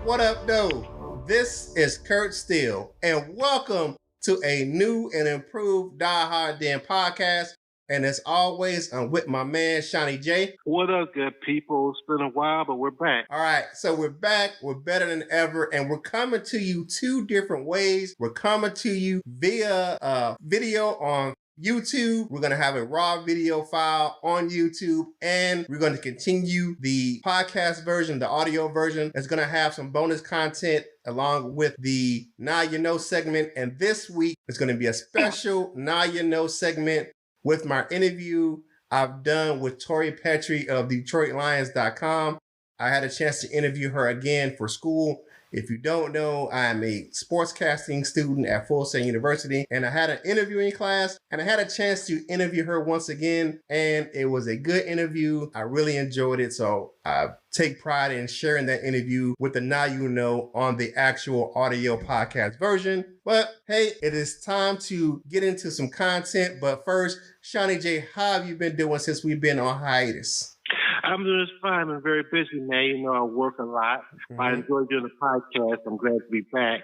What up, though? This is Kurt Steele, and welcome to a new and improved Die Hard Den podcast. And as always, I'm with my man, Shawnee J. What up, good people? It's been a while, but we're back. All right, so we're back. We're better than ever, and we're coming to you two different ways. We're coming to you via video on YouTube. We're going to have a raw video file on YouTube, and we're going to continue the podcast version, the audio version. It's going to have some bonus content along with the Now You Know segment. And this week is going to be a special Now You Know segment with my interview I've done with Tori Petry of DetroitLions.com. I had a chance to interview her again for school. If you don't know, I'm a sportscasting student at Full Sail University, and I had an interviewing class, and I had a chance to interview her once again, and it was a good interview. I really enjoyed it, so I take pride in sharing that interview with the Now You Know on the actual audio podcast version. But hey, it is time to get into some content, but first, Shawnee J, how have you been doing since we've been on hiatus? I'm doing just fine. I'm very busy, man. You know, I work a lot. Mm-hmm. I enjoy doing the podcast. I'm glad to be back.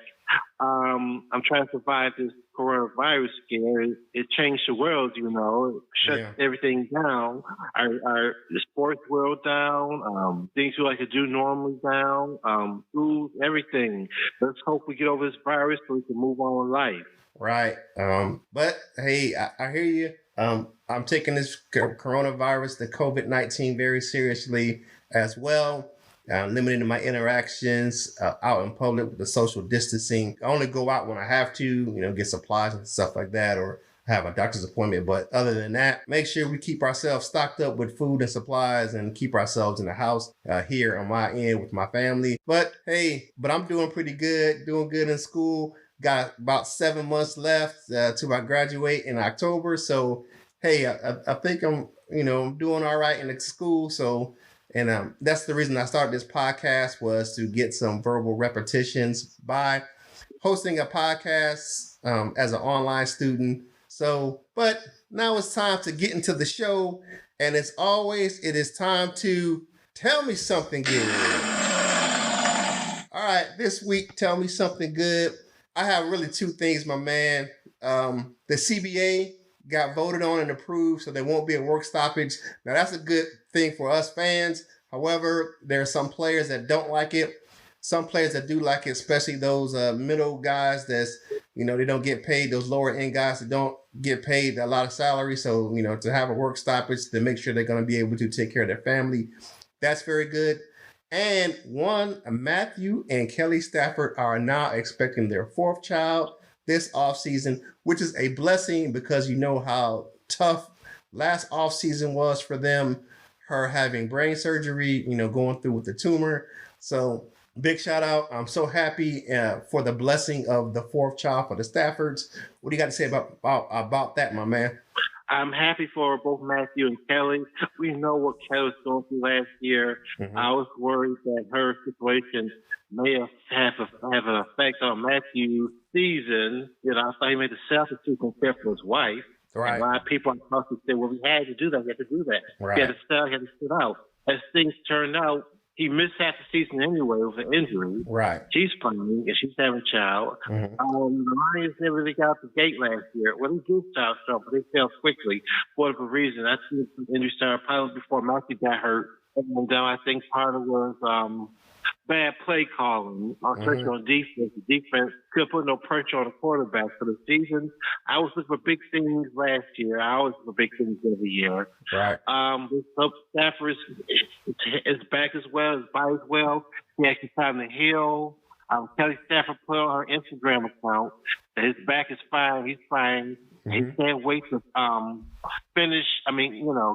I'm trying to survive this coronavirus scare. It changed the world, you know. It shut everything down. The sports world down. Things we like to do normally down. Food, everything. Let's hope we get over this virus so we can move on in life. Right. But hey, I hear you. I'm taking this coronavirus, the COVID-19, very seriously as well. Limiting my interactions out in public with the social distancing. I only go out when I have to, get supplies and stuff like that, or have a doctor's appointment. But other than that, make sure we keep ourselves stocked up with food and supplies and keep ourselves in the house here on my end with my family. But hey, I'm doing pretty good, doing good in school. Got about 7 months left to I graduate in October. So, hey, I think I'm doing all right in the school. So, and that's the reason I started this podcast, was to get some verbal repetitions by hosting a podcast as an online student. So, but now it's time to get into the show. And as always, it is time to tell me something good. All right, this week, tell me something good. I have really two things, my man. The CBA got voted on and approved, so there won't be a work stoppage. Now, that's a good thing for us fans. However, there are some players that don't like it. Some players that do like it, especially those middle guys that's, they don't get paid, those lower end guys that don't get paid a lot of salary. So, to have a work stoppage to make sure they're going to be able to take care of their family, that's very good. And Matthew and Kelly Stafford are now expecting their fourth child this offseason, which is a blessing because you know how tough last offseason was for them, her having brain surgery, going through with the tumor. So big shout out. I'm so happy for the blessing of the fourth child for the Staffords. What do you got to say about that, my man? I'm happy for both Matthew and Kelly. We know what Kelly was going through last year. Mm-hmm. I was worried that her situation may have an effect on Matthew's season. I thought he made the self-esteem compared to his wife. Right. And a lot of people I talked to said, well, we had to do that. We had to do that. Right. He had to sell. He had to sit out. As things turned out, he missed half the season anyway with an injury. Right. She's playing and she's having a child. Mm-hmm. The Lions never really got out the gate last year. Well, they did start strong, but they fell quickly for whatever reason. I think the injury started probably before Matthew got hurt. And I think part of it was bad play calling or pressure on defense. The defense couldn't put no pressure on the quarterback for the season. I was looking for big things last year. I always look for big things every year. Right. Stafford is back as well, his body's well. He actually found the hill. Kelly Stafford put on her Instagram account that his back is fine. He's fine. Mm-hmm. He can't wait to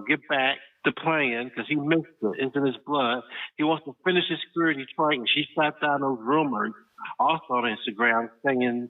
get back to playing because he missed it. It's in his blood. He wants to finish his career in Detroit, and she shot down those rumors also on Instagram saying,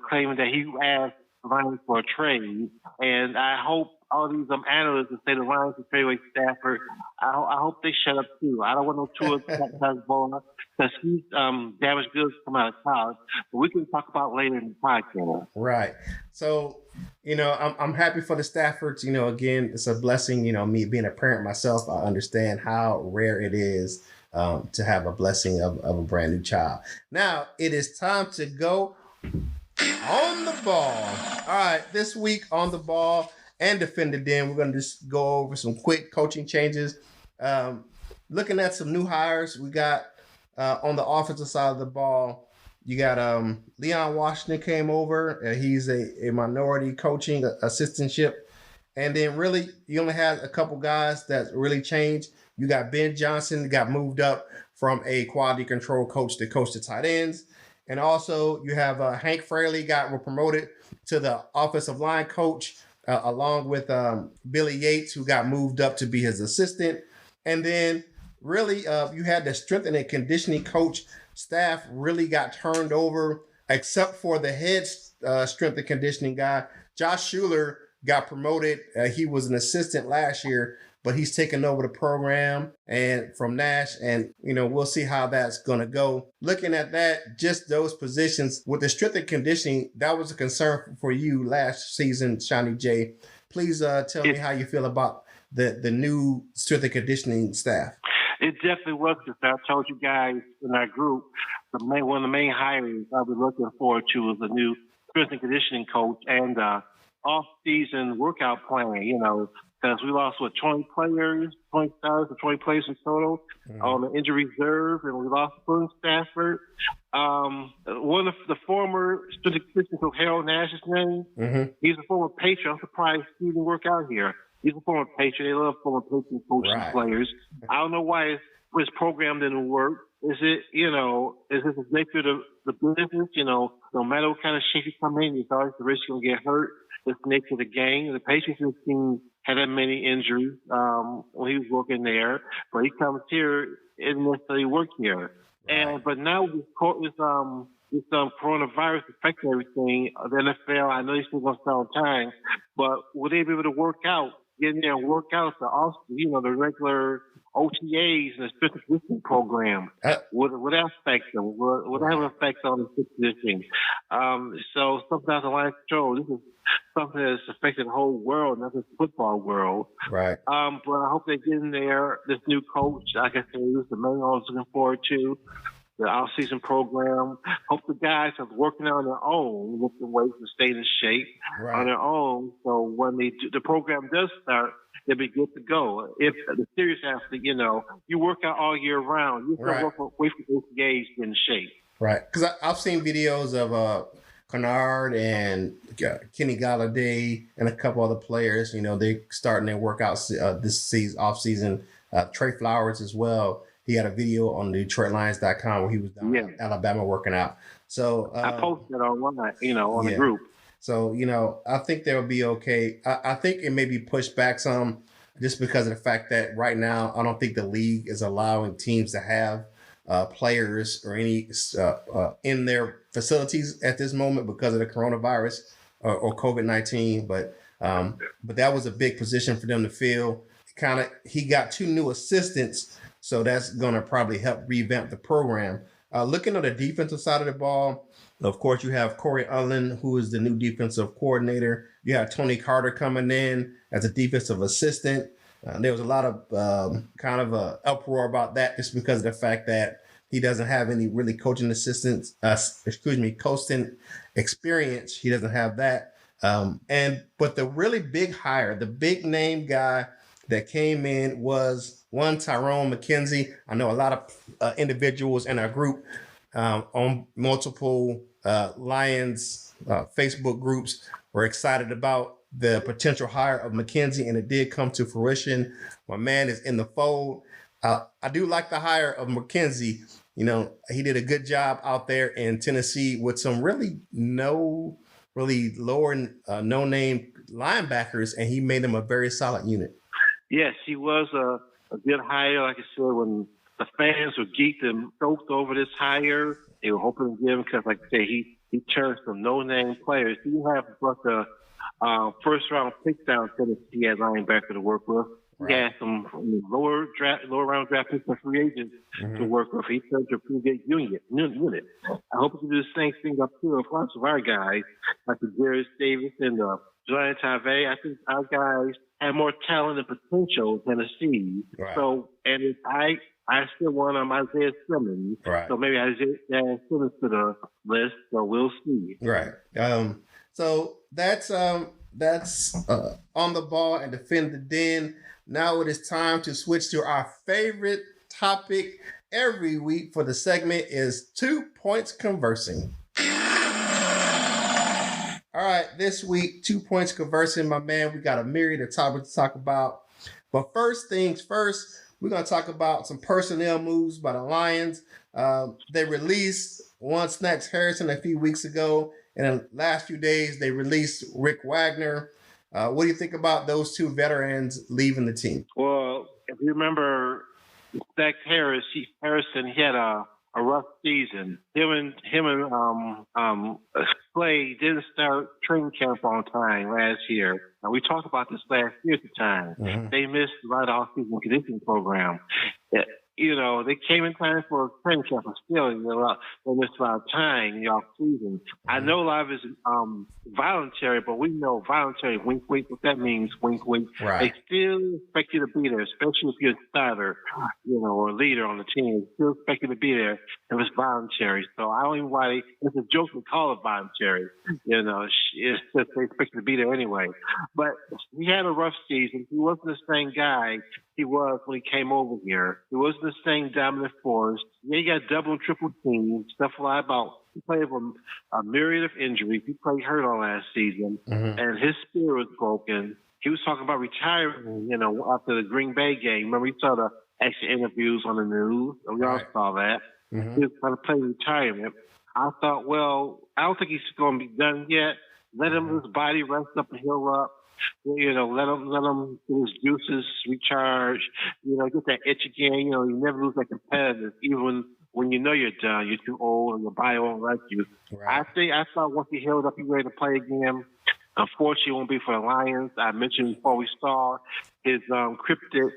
claiming that he asked Lions for a trade. And I hope all these analysts that say the Lions will trade away Stafford, I hope they shut up too. I don't want no Tua Tagovailoa because he's damaged goods come out of college. But we can talk about later in the podcast. Right. So, I'm happy for the Staffords. Again, it's a blessing. Me being a parent myself, I understand how rare it is to have a blessing of a brand new child. Now it is time to go on the ball. All right, this week on the ball and defended den, we're going to just go over some quick coaching changes. Looking at some new hires, we got on the offensive side of the ball, you got Leon Washington came over. He's a minority coaching assistantship. And then really, you only had a couple guys that really changed. You got Ben Johnson got moved up from a quality control coach to coach the tight ends. And also you have Hank Fraley got promoted to the offensive line coach, along with Billy Yates, who got moved up to be his assistant. And then really you had the strength and conditioning coach staff really got turned over, except for the head strength and conditioning guy. Josh Schuler got promoted. He was an assistant last year, but he's taken over the program and from Nash, and we'll see how that's going to go. Looking at that, just those positions with the strength and conditioning, that was a concern for you last season, Shawnee J. Please tell me how you feel about the new strength and conditioning staff. It definitely was. I told you guys in our group, one of the main hires I was looking forward to was a new strength and conditioning coach and off-season workout plan, because we lost, 20 players, 20 stars, or 20 players in total on the injury reserve, and we lost Boone Stafford. One of the former strength and conditioning coach, Harold Nash's name, he's a former Patriot. I'm surprised he didn't work out here. He's a former Patriot. They love former Patriot coaches and players. I don't know why his program didn't work. Is it, is this the nature of the business? No matter what kind of shape you come in, it's always the risk you're going to get hurt. It's the nature of the game. The Patriots team had that many injuries when he was working there, but he comes here, it didn't necessarily work here. But now with coronavirus affecting everything, the NFL, I know they're still going to start on time, but will they be able to work out, get in there and work out the regular OTAs and the strength and conditioning program? Would that affect them? Would that have an effect on the strength and conditioning? So something out of the line of control. This is something that's affected the whole world, not just the football world. Right. But I hope they get in there. This new coach, like I said, this is the main one I was looking forward to. The off-season program. Hope the guys are working on their own, lifting weights and staying in shape on their own. So when the program does start, they'll be good to go. If the serious athlete, you work out all year round. You can work away from those games in shape. Right. Because I've seen videos of Kennard and Kenny Galladay and a couple other players. They starting their workouts this season, off season. Trey Flowers as well. He had a video on DetroitLions.com where he was down in Alabama working out. So I posted it online, on the group. So, I think they'll be okay. I think it may be pushed back some just because of the fact that right now, I don't think the league is allowing teams to have players or any in their facilities at this moment because of the coronavirus or COVID-19. But that was a big position for them to fill. He got 2 new assistants, so that's going to probably help revamp the program. Looking at the defensive side of the ball, of course, you have Corey Unlin, who is the new defensive coordinator. You have Tony Carter coming in as a defensive assistant. There was a lot of uproar about that just because of the fact that he doesn't have any really coaching coaching experience. He doesn't have that. But the really big hire, the big name guy that came in was Tyrone McKenzie. I know a lot of individuals in our group on multiple Lions Facebook groups were excited about the potential hire of McKenzie, and it did come to fruition. My man is in the fold. I do like the hire of McKenzie. He did a good job out there in Tennessee with some really lower, no-name linebackers, and he made them a very solid unit. Yes, he was a good hire. Like I said, when the fans were geeked and stoked over this hire, they were hoping to give him because, like I said, he turned some no-name players. You have the first-round pick down Tennessee at linebacker to work with. He had some lower round draft picks and free agents to work with. He turned to a pretty good unit. I hope he can do the same thing up here with lots of our guys, like the Darius Davis and Giant Tave. I think our guys have more talent and potential than Tennessee. Right. So, and if I still want Isaiah Simmons. Right. So maybe Isaiah Simmons to the list. So we'll see. Right. So that's on the ball and defend the den. Now it is time to switch to our favorite topic every week for the segment is 2 points conversing. All right, this week, 2 points conversing, my man. We got a myriad of topics to talk about. But first things first, we're going to talk about some personnel moves by the Lions. They released one Snacks Harrison a few weeks ago. And in the last few days, they released Rick Wagner. What do you think about those two veterans leaving the team? Well, if you remember Snacks Harrison, he had a rough season. Him and Clay didn't start training camp on time last year. And we talked about this last year at the time. Mm-hmm. They missed the right off-season conditioning program. They came in time for a training camp, but still, they missed a lot of time in the off-season. Mm-hmm. I know a lot of it is voluntary, but we know voluntary, wink, wink, what that means, wink, wink. Right. They still expect you to be there, especially if you're a starter, or a leader on the team. They still expect you to be there if it's voluntary. So I don't even why it's a joke to call it voluntary. It's just they expect you to be there anyway. But he had a rough season. He wasn't the same guy he was when he came over here. He wasn't the same dominant force. He got double and triple teams, stuff a lot about. He played with a myriad of injuries. He played hurt all last season, and his spirit was broken. He was talking about retiring, after the Green Bay game. Remember, we saw the extra interviews on the news. We all saw that. Mm-hmm. He was trying to play retirement. I thought, well, I don't think he's going to be done yet. Let him his body rest up and heal up. Let him get his juices recharge. Get that itch again. You never lose that competitive, even when you're done. You're too old and your body won't like you. Right. I thought once he healed up, he's ready to play again. Unfortunately, it won't be for the Lions. I mentioned before we saw his cryptic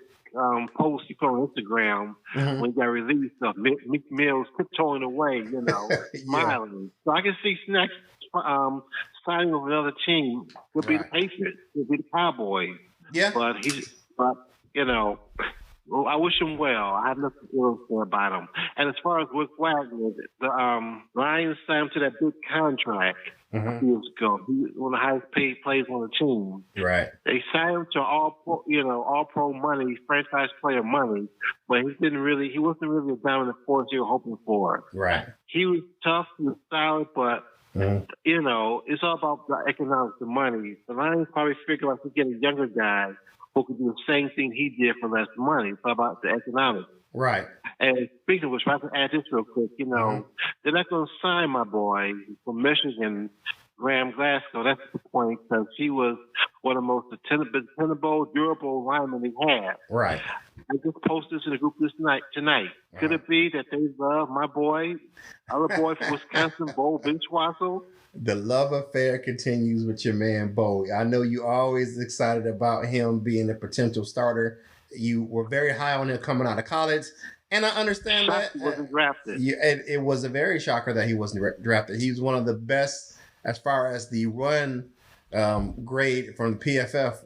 post he put on Instagram when he got released of Meek Mill's tiptoeing away, smiling. So I can see Snacks signing with another team. He'll be the Patriots. He'll be the Cowboys. Yeah. But I wish him well. I have nothing to say about him. And as far as Rick Wagner, the Lions signed him to that big contract a few years ago. He was one of the highest paid players on the team. Right. They signed him to all pro money, franchise player money, but he wasn't really a dominant force you were hoping for. Right. He was tough, he was solid, but it's all about the economics of money. The Lions probably figure out to get a younger guy who could do the same thing he did for less money. It's all about the economics. Right. And speaking of which, if I can add this real quick, they're not going to sign my boy from Michigan, Graham Glasgow. That's the point, because he was one of the most dependable, durable linemen he had. Right. I just posted this in the group tonight. Could it be that they love my boy, other boy from Wisconsin, Bo Benchwassel? The love affair continues with your man, Bo. I know you always excited about him being a potential starter. You were very high on him coming out of college, and I understand that. He wasn't drafted. It was a very shocker that he wasn't drafted. He was one of the best as far as the run grade from the PFF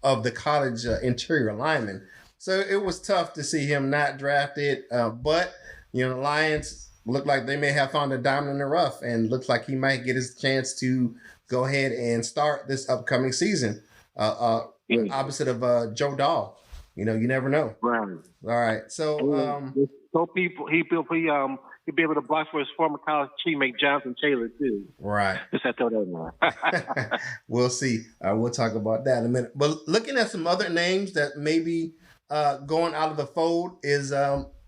of the college interior lineman. So it was tough to see him not drafted, but the Lions look like they may have found a diamond in the rough, and looks like he might get his chance to go ahead and start this upcoming season. Opposite of Joe Dahl. You never know. Right. All right. So he'd be able to block for his former college teammate Jonathan Taylor too. Right. Just I throw that in. We'll see. We'll talk about that in a minute. But looking at some other names that may be going out of the fold is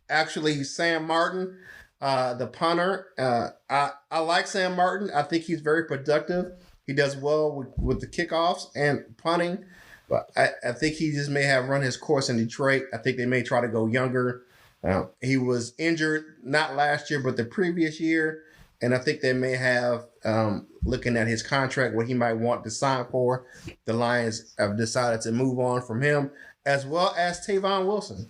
actually Sam Martin. The punter. I like Sam Martin. I think he's very productive. He does well with the kickoffs and punting. But I think he just may have run his course in Detroit. I think they may try to go younger. He was injured, not last year, but the previous year. And I think they may have, looking at his contract, what he might want to sign for. The Lions have decided to move on from him. as well as Tavon Wilson.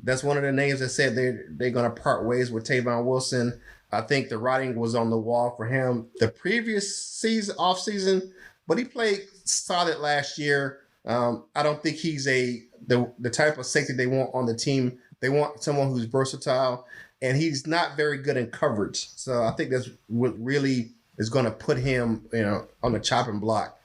That's one of the names that said they're going to part ways with Tavon Wilson. I think the writing was on the wall for him the previous off season, but he played solid last year. I don't think he's the type of safety they want on the team. They want someone who's versatile, and he's not very good in coverage. So I think that's what really is going to put him, on the chopping block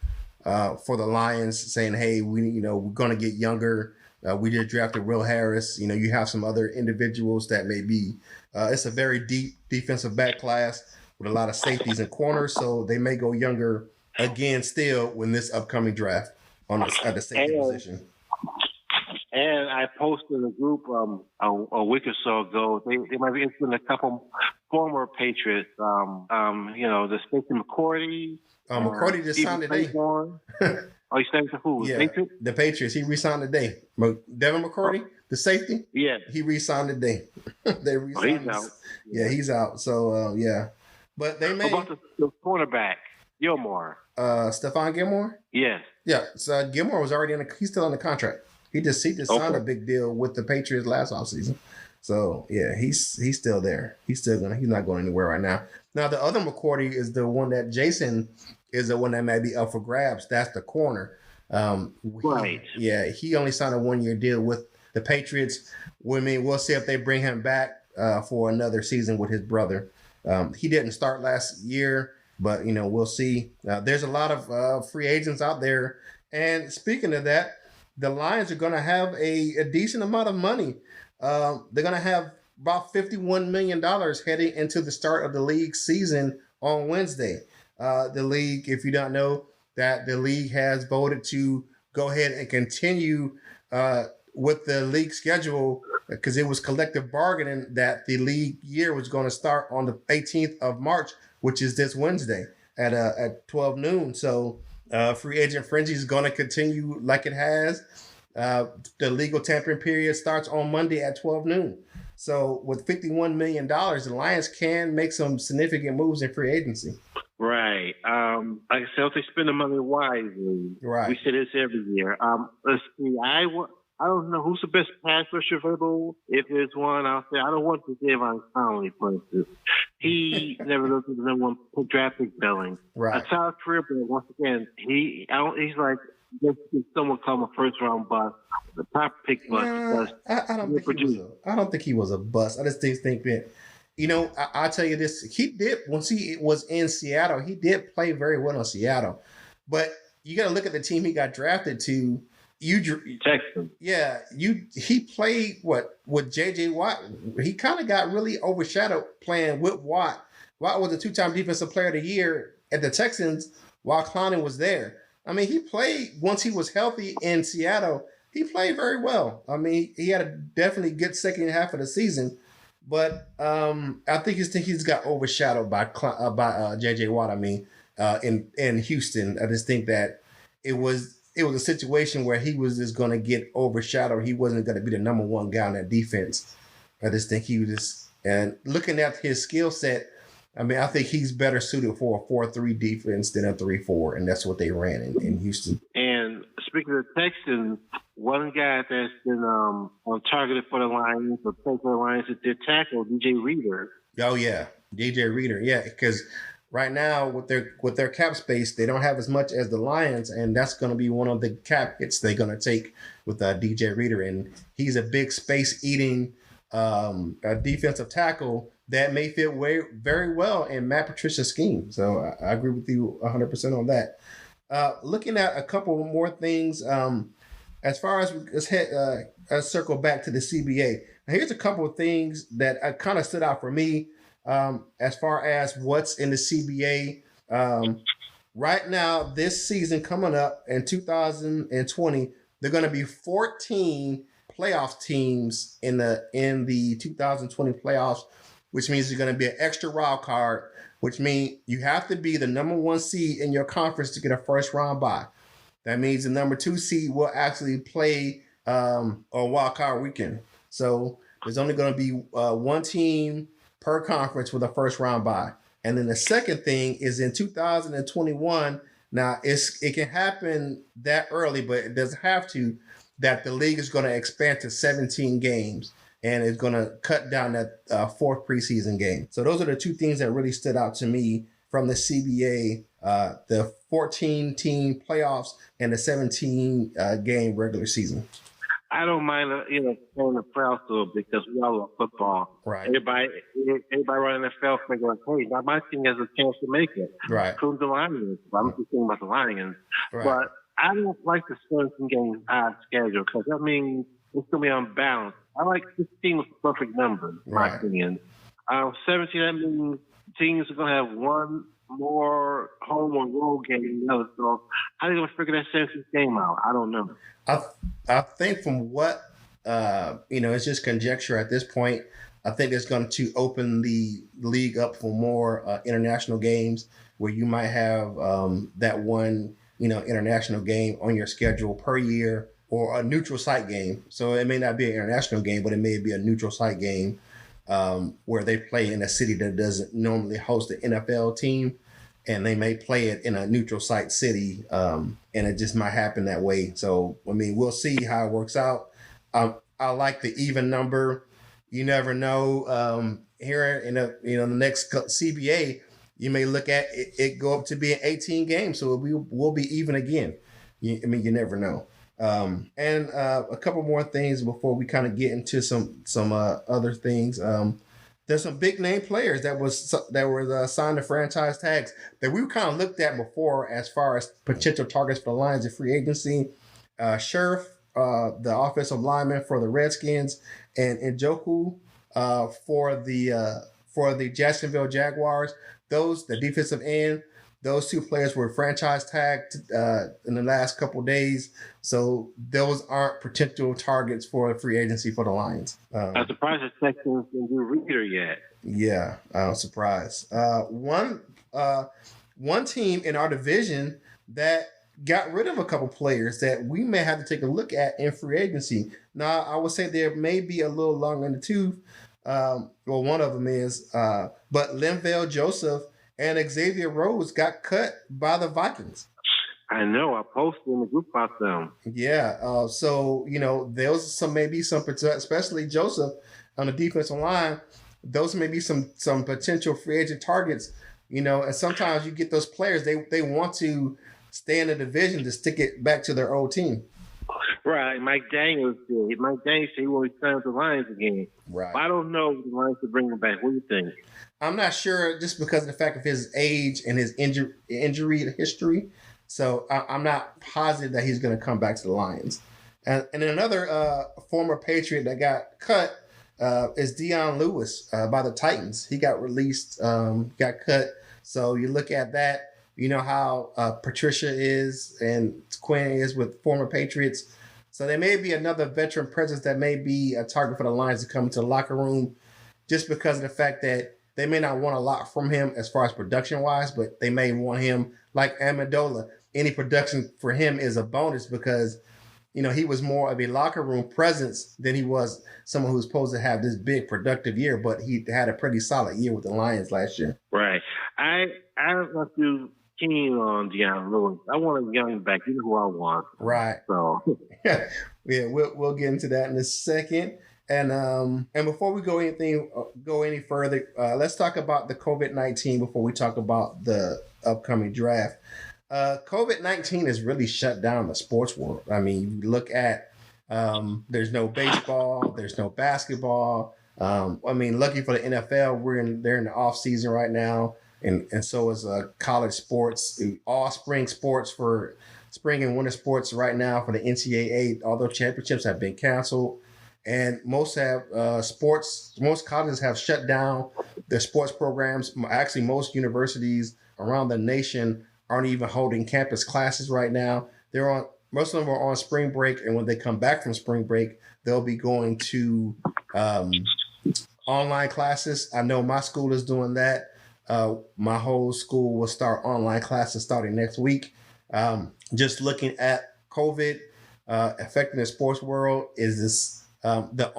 for the Lions, saying, "Hey, we're going to get younger. We just drafted Will Harris. You have some other individuals that may be. It's a very deep defensive back class with a lot of safeties and corners, so they may go younger again still when this upcoming draft at the safety position." And I posted in a group a week or so ago. They might be interested in a couple former Patriots. The safety McCourty. McCourty just signed today. Oh, he signed to who? Yeah, Patriots? the Patriots. He re-signed today. Devin McCourty, the safety. Yeah, he re-signed today. They re-signed. He's out. Yeah, he's out. So yeah, but they may. How about the cornerback Gilmore? Stephon Gilmore. Yes. Yeah. So Gilmore was already he's still on the contract. He just signed a big deal with the Patriots last offseason. So yeah, he's still there. He's not going anywhere right now. Now the other McCourty is the one that Jason is the one that may be up for grabs. That's the corner. Right. He only signed a 1-year deal with the Patriots. We'll see if they bring him back for another season with his brother. He didn't start last year, but we'll see. There's a lot of free agents out there. And speaking of that, the Lions are going to have a decent amount of money. They're going to have about $51 million heading into the start of the league season on Wednesday. The league, if you don't know, that the league has voted to go ahead and continue with the league schedule because it was collective bargaining that the league year was going to start on the 18th of March, which is this Wednesday at 12 noon. So free agent frenzy is going to continue like it has. The legal tampering period starts on Monday at 12 noon. So with $51 million, the Lions can make some significant moves in free agency. Right. Like I said, if they spend the money wisely. Right. We say this every year. Let's see. I don't know who's the best pass rusher available. If there's one out there, I don't want to give on Conley, for instance. He never looked at the number one draft pick billing. Right. Tyler Triplett, once again, he's like, someone call him a first round bust, the top pick bust. I don't think he was a bust. I just think that, I'll tell you this. He did, once he was in Seattle, he did play very well in Seattle. But you got to look at the team he got drafted to. Texas. Yeah, he played with J.J. Watt. He kind of got really overshadowed playing with Watt. Watt was a 2-time Defensive Player of the Year at the Texans while Clowney was there. I mean, he played once he was healthy in Seattle. He played very well. I mean, he had a definitely good second half of the season, but I think he's got overshadowed by J.J. Watt. I mean, in Houston, I just think that it was a situation where he was just going to get overshadowed. He wasn't going to be the number one guy on that defense. I just think he was just, and looking at his skill set, I mean, I think he's better suited for a 4-3 defense than a 3-4, and that's what they ran in Houston. And speaking of Texans, one guy that's been on targeted for the Lions, or for the Lions, is their tackle, DJ Reader. Oh yeah, DJ Reader, yeah, because right now with their cap space, they don't have as much as the Lions, and that's going to be one of the cap hits they're going to take with DJ Reader, and he's a big space eating a defensive tackle that may fit very well in Matt Patricia's scheme. So I agree with you 100% on that. Looking at a couple more things, as far as let's circle back to the CBA. Now, here's a couple of things that kind of stood out for me as far as what's in the CBA. Right now, this season coming up in 2020, there are going to be 14 playoff teams in the 2020 playoffs, which means there's going to be an extra wild card, which means you have to be the number one seed in your conference to get a first round bye. That means the number 2 seed will actually play on wild card weekend. So there's only going to be one team per conference with a first round bye. And then the second thing is in 2021, Now it can happen that early, but it doesn't have to. That the league is going to expand to 17 games and it's going to cut down that fourth preseason game. So those are the two things that really stood out to me from the CBA: the 14 team playoffs and the 17 game regular season. I don't mind, playing the playoffs though, because we all love football. Right. Everybody running NFL thinking like, hey, now my team has a chance to make it. Right. Including the Lions. I'm just thinking about the Lions. Right. But I don't like the 17 game odd schedule because that means it's going to be unbalanced. I like 16 was the perfect number, in my opinion. 17, that means teams are going to have one more home or road game than the other. So how are they going to figure that 17th game out? I don't know. I think from what, it's just conjecture at this point. I think it's going to open the league up for more international games where you might have that one, international game on your schedule per year, or a neutral site game. So it may not be an international game, but it may be a neutral site game where they play in a city that doesn't normally host the NFL team, and they may play it in a neutral site city, and it just might happen that way. So, we'll see how it works out. I like the even number. You never know. Here in the next CBA, you may look at it go up to be an 18 games, so we'll be even again. You never know. And a couple more things before we kind of get into some other things. There's some big name players that were signed to franchise tags that we kind of looked at before as far as potential targets for the Lions in free agency. Sheriff, the offensive lineman for the Redskins, and Njoku for the Jacksonville Jaguars. The defensive end. Those two players were franchise tagged in the last couple of days, so those aren't potential targets for free agency for the Lions. I'm surprised the Texans didn't do Reader yet. Yeah, I'm surprised. One team in our division that got rid of a couple players that we may have to take a look at in free agency. Now, I would say there may be a little long in the tooth. One of them is, but Linval Joseph and Xavier Rhodes got cut by the Vikings. I know. I posted in the group about them. Yeah. So, those some especially Joseph on the defensive line. Those may be some potential free agent targets. And sometimes you get those players. They want to stay in the division to stick it back to their old team. Right. Mike Daniels did. Mike Daniels said he will return with the Lions again. Right. I don't know if the Lions will bring him back. What do you think? I'm not sure, just because of the fact of his age and his injury history. So I'm not positive that he's going to come back to the Lions. And another former Patriot that got cut is Dion Lewis by the Titans. He got released, got cut. So you look at that, how Patricia is and Quinn is with former Patriots. So there may be another veteran presence that may be a target for the Lions to come into the locker room, just because of the fact that they may not want a lot from him as far as production-wise, but they may want him like Amendola. Any production for him is a bonus because, he was more of a locker room presence than he was someone who's supposed to have this big productive year, but he had a pretty solid year with the Lions last year. Right. I'm not too keen on Deion Lewis. I want a young back. You know who I want. Right. So yeah, we'll get into that in a second. And before we go any further, let's talk about the COVID-19 before we talk about the upcoming draft. COVID-19 has really shut down the sports world. You look at there's no baseball, there's no basketball. Lucky for the NFL, they're in the off season right now, and so is college sports, all spring sports for spring and winter sports right now for the NCAA. All those championships have been canceled. And most colleges have shut down their sports programs. Actually, most universities around the nation aren't even holding campus classes right now. Most of them are on spring break, and when they come back from spring break, they'll be going to online classes. I know my school is doing that. My whole school will start online classes starting next week. Just looking at COVID affecting the sports world is this. The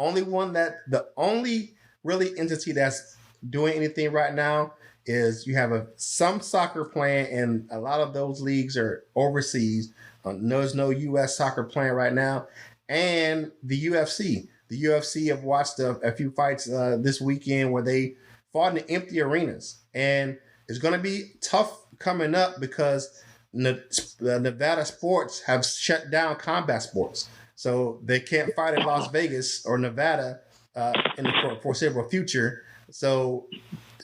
only really entity that's doing anything right now is you have some soccer playing, and a lot of those leagues are overseas. There's no U.S. soccer playing right now, and the UFC. The UFC have watched a few fights this weekend where they fought in empty arenas, and it's going to be tough coming up because Nevada sports have shut down combat sports, so they can't fight in Las Vegas or Nevada in the foreseeable future. So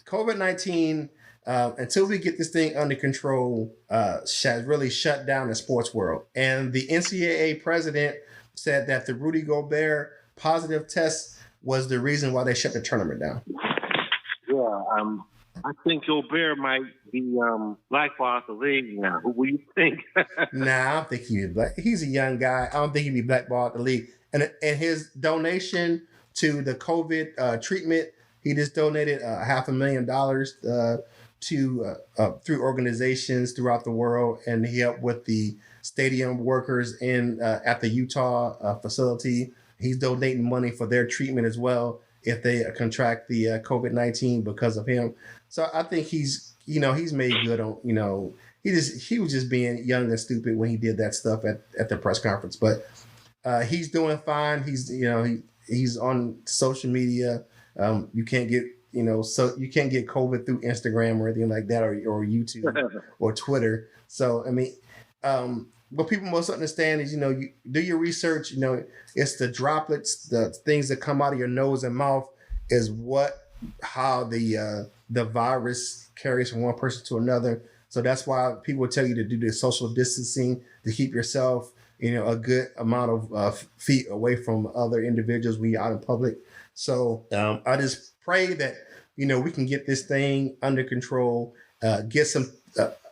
COVID-19, until we get this thing under control, has really shut down the sports world. And the NCAA president said that the Rudy Gobert positive test was the reason why they shut the tournament down. Yeah, I think Gobert might be blackballed the league now. What do you think? Nah, I don't think he'd be black. He's a young guy. I don't think he'd be blackballed the league. And his donation to the COVID treatment, he just donated $500,000 to through organizations throughout the world, and he helped with the stadium workers in at the Utah facility. He's donating money for their treatment as well if they contract the COVID-19 because of him. So I think he's made good on, he was just being young and stupid when he did that stuff at the press conference. But he's doing fine. He's on social media. You can't get you can't get COVID through Instagram or anything like that, or YouTube or Twitter. So I mean, what people must understand is, you do your research. It's the droplets, the things that come out of your nose and mouth, is how the virus carries from one person to another. So that's why people tell you to do the social distancing, to keep yourself, a good amount of feet away from other individuals when you're out in public. So I just pray that, we can get this thing under control, get some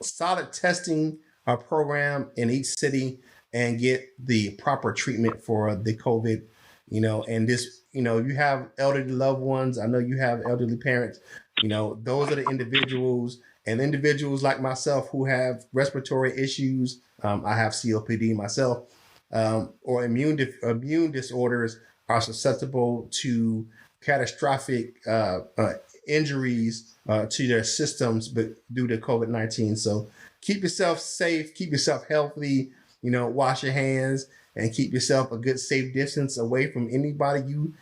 solid testing program in each city, and get the proper treatment for the COVID, and this, you have elderly loved ones. I know you have elderly parents, those are the individuals, and individuals like myself who have respiratory issues. I have COPD myself, or immune disorders are susceptible to catastrophic injuries to their systems, but due to COVID-19. So keep yourself safe, keep yourself healthy, wash your hands, and keep yourself a good safe distance away from anybody you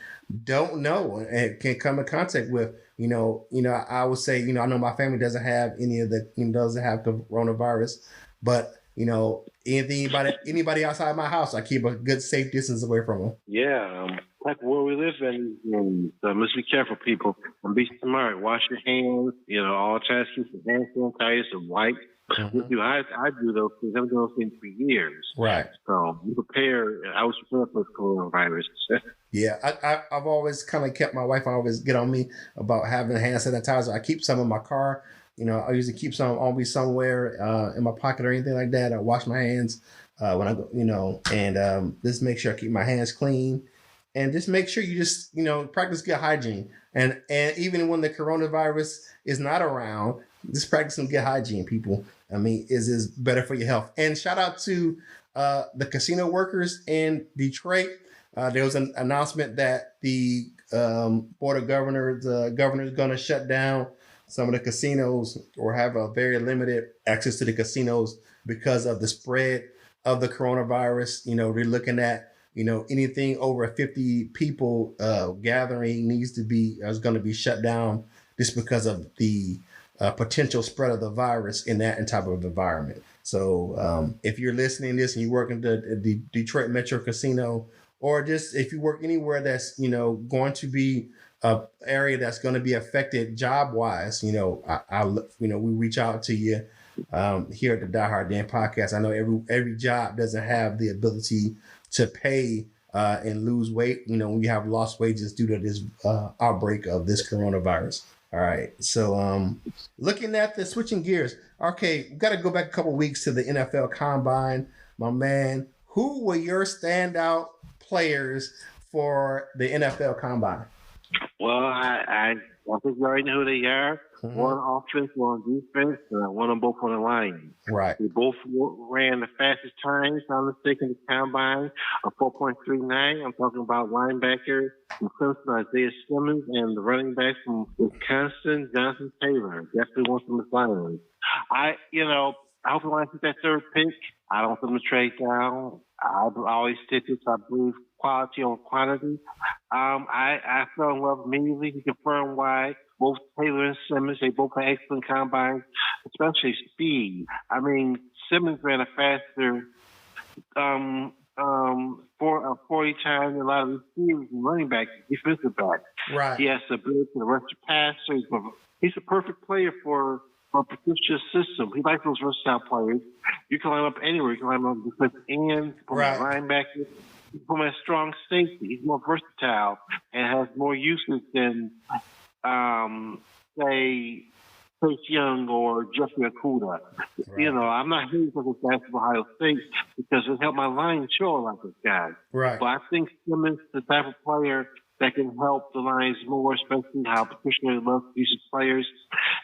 don't know and can come in contact with. I would say, I know my family doesn't have doesn't have coronavirus, but anybody outside my house, I keep a good safe distance away from them. Yeah, like where we live in, let's be careful, people, and be smart. Wash your hands. All times keep your hand sanitizer and wipe. Mm-hmm. I do those things. I've been doing those things for years. Right. So be prepared. I was prepared for coronavirus. Yeah, I've always kind of kept, my wife always get on me about having hand sanitizer. I keep some in my car. I usually keep some on me somewhere in my pocket or anything like that. I wash my hands when I go, and just make sure I keep my hands clean, and just make sure you just, practice good hygiene. And even when the coronavirus is not around, just practice some good hygiene, people. I mean, is better for your health. And shout out to the casino workers in Detroit. There was an announcement that the board of governors, the governor is going to shut down some of the casinos, or have a very limited access to the casinos because of the spread of the coronavirus. They're looking at, anything over 50 people gathering is going to be shut down just because of the potential spread of the virus in that type of environment. So if you're listening to this and you work in the Detroit Metro Casino, or just if you work anywhere that's, going to be a area that's going to be affected job wise, we reach out to you here at the Die Hard Dan podcast. I know every job doesn't have the ability to pay and lose weight, when you have lost wages due to this outbreak of this coronavirus. All right. So looking at the switching gears. Okay, we've got to go back a couple weeks to the NFL Combine. My man, who were your standout players for the NFL Combine? Well, I think you already know who they are. one offense, one defense, one on both on the line. Right. They both ran the fastest time, if I'm mistaken, the combine, a 4.39. I'm talking about linebacker from Clemson, Isaiah Simmons, and the running back from Wisconsin, Jonathan Taylor. Definitely one from the Lions. I hope when I get that third pick, I don't want them to trade down. I always did this. I believe quality over quantity. I fell in love immediately. He confirmed why both Taylor and Simmons, they both had excellent combines, especially speed. I mean, Simmons ran a faster 40 times than a lot of receivers and running backs, defensive backs. Right. He has the ability to rush the passer. He's a perfect player for Patricia's system. He likes those versatile players. You can line up anywhere. You can line up defensive end, right. linebacker. You can put him at strong safety. He's more versatile and has more uses than, say, Chase Young or Jeffrey Okuda. Right. I'm not here because of basketball Ohio State because it helped my line show like this guy. Right. But I think Simmons is the type of player that can help the Lions more, especially how Patricia loves to use his players.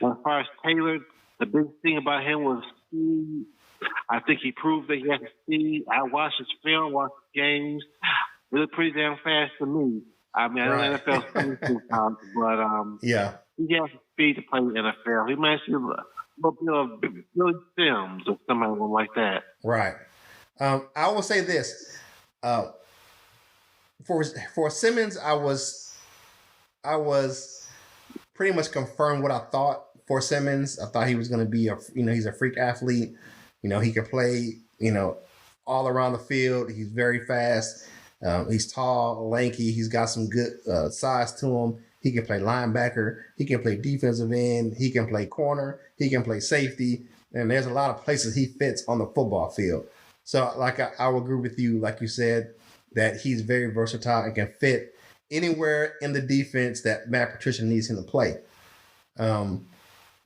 And as far as Taylor, the big thing about him was speed. I think he proved that he had speed. I watched his film, watched his games. He looked pretty damn fast to me. I mean, I know NFL sometimes, but yeah, he has the speed to play in the NFL. He might see a little bit of Billy Sims or somebody like that. Right. I will say this. For Simmons, I was pretty much confirmed what I thought for Simmons. I thought he was going to be he's a freak athlete. He can play, all around the field. He's very fast. He's tall, lanky. He's got some good size to him. He can play linebacker. He can play defensive end. He can play corner. He can play safety. And there's a lot of places he fits on the football field. So, like I will agree with you, like you said, that he's very versatile and can fit anywhere in the defense that Matt Patricia needs him to play.